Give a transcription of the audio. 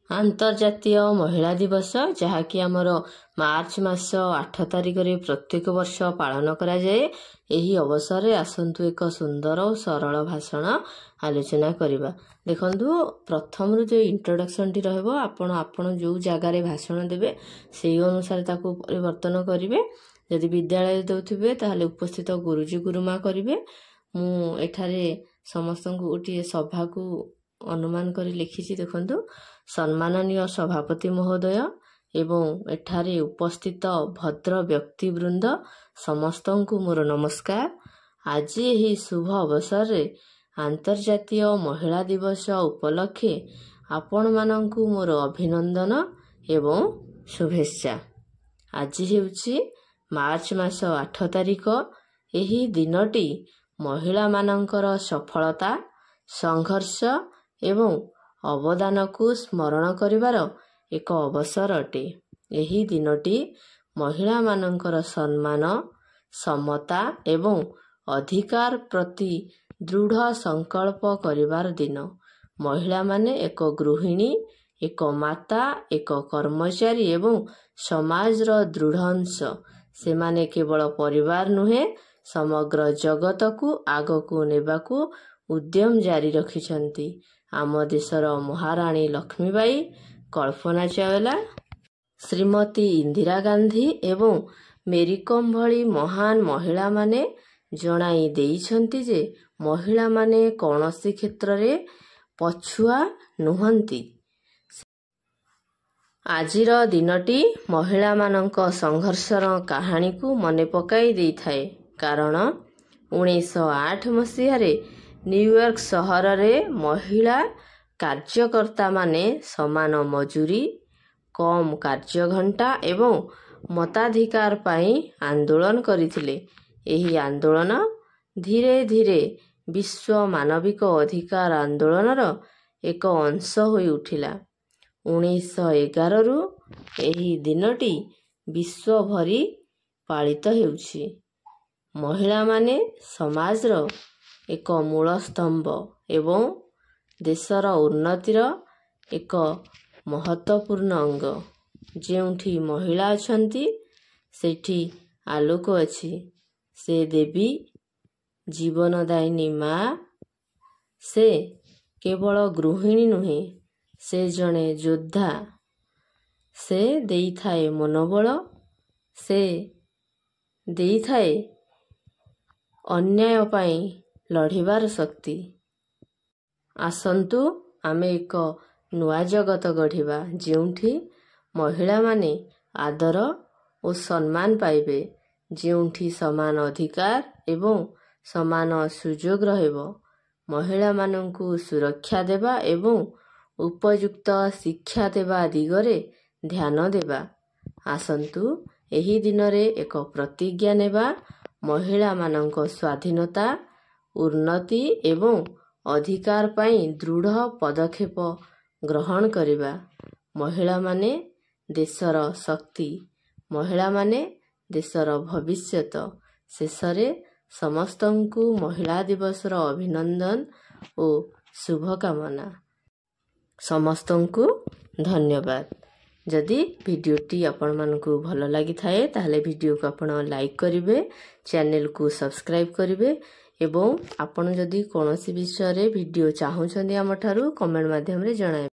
आंतरजातीय महिला दिवस जहाँकि आमर मार्च मास 8 तारिखरे प्रत्येक वर्ष पालन करा जाए। एही अवसर रे आसंतु एक सुंदर और सरल भाषण आलोचना करिबा। देखंतु प्रथम रु जो इंट्रोडक्शन टी रहबो आपण जो जगह रे भाषण देबे सेही अनुसार ताको परिवर्तन करिवे। यदि विद्यालय देउथिबे ताहले उपस्थित गुरुजी गुरुमा करिवे। मु एठारे समस्तଙ୍କୁ गोटे सभा को अनुमान करी लिखिछि। देखंतु सम्माननीय सभापति महोदय एवं एठारे उपस्थित भद्र व्यक्तिवृंद समस्तଙ୍କୁ मोर नमस्कार। आज यही शुभ अवसर रे आंतरजातीय महिला दिवस उपलक्षे आपण माननकु मोर अभिनंदन एवं शुभेच्छा। आज हेउछि मार्च मास 8 तारिख। एही दिनटी महिला मानकर सफलता संघर्ष एवं अवदान को स्मरण करिवार एक अवसर अटे। एही दिनटी महिला मानकर सम्मान समता एवं अधिकार प्रति दृढ़ संकल्प करिवार दिन। महिला माने एक गृहिणी एक माता एक कर्मचारी एवं समाज रो दृढ़ अंश। से माने केवल परिवार नुहे समग्र जगत को आग को नेबाकू उद्यम जारी रखिछंती। आम देशर महाराणी लक्ष्मीबाई कल्पना चावला श्रीमती इंदिरा गांधी एवं मेरी कॉम भली महान महिला माने जणाई देइछंती जे महिला माने कौनसी क्षेत्र रे पछुआ नुहंती। आजिर दिनटी महिला मानक संघर्षर कहानी को मने पकाई देई थाए। कारण 1908 मसीहारे न्यूयॉर्क सहर रे महिला कार्यकर्ता माने समान मजूरी कम कार्य घंटा एवं मताधिकार पाई आंदोलन करिथिले। एही आंदोलन धीरे धीरे विश्व मानविक अधिकार आंदोलनर एक अंश होई उठिला। 1911 रु एही दिनटी विश्व भरी पालित हेउछि। महिला माने समाजर एक मूल स्तंभ एवं देशर उन्नतिर एक महत्वपूर्ण अंग। जेउठी महिला अछंती सेठी आलोक अछि। से देवी जीवनदायिनी माँ। से केवल गृहिणी नुहे से जणे योद्धा। से देई थाए मनोबल। से देई थाए अन्याय पाई लढ़िबार शक्ति। आसंतु आमे एक नुआ जगत गढ़िबा जेउठी महिला माने आदर और सम्मान पाइबे। जेउठी समान अधिकार एवं समान सुजोग रहइबो। महिला माननकु सुरक्षा देबा एवं उपयुक्त शिक्षा देबा दिगरे ध्यान देबा। आसंतु एही दिनरे एक प्रतिज्ञा नेबा महिला मानक स्वाधीनता उन्नति एवं अधिकार पाई दृढ़ पदक्षेप ग्रहण करिबा। महिला माने देशर शक्ति। महिला माने देशर भविष्यत। शेषरे समस्तंकु महिला दिवसर अभिनंदन और शुभकामना। समस्तंकु धन्यवाद। जदि भिडियोटी आपण मानकु भल लागि थाए ताहले भिडियो को आपण लाइक करिवे चैनल को सब्सक्राइब करिवे एवं आपण जदि कोनोसी विषय रे भिडियो चाहुछन्ती हमठारु कमेंट माध्यम रे जणाइबे।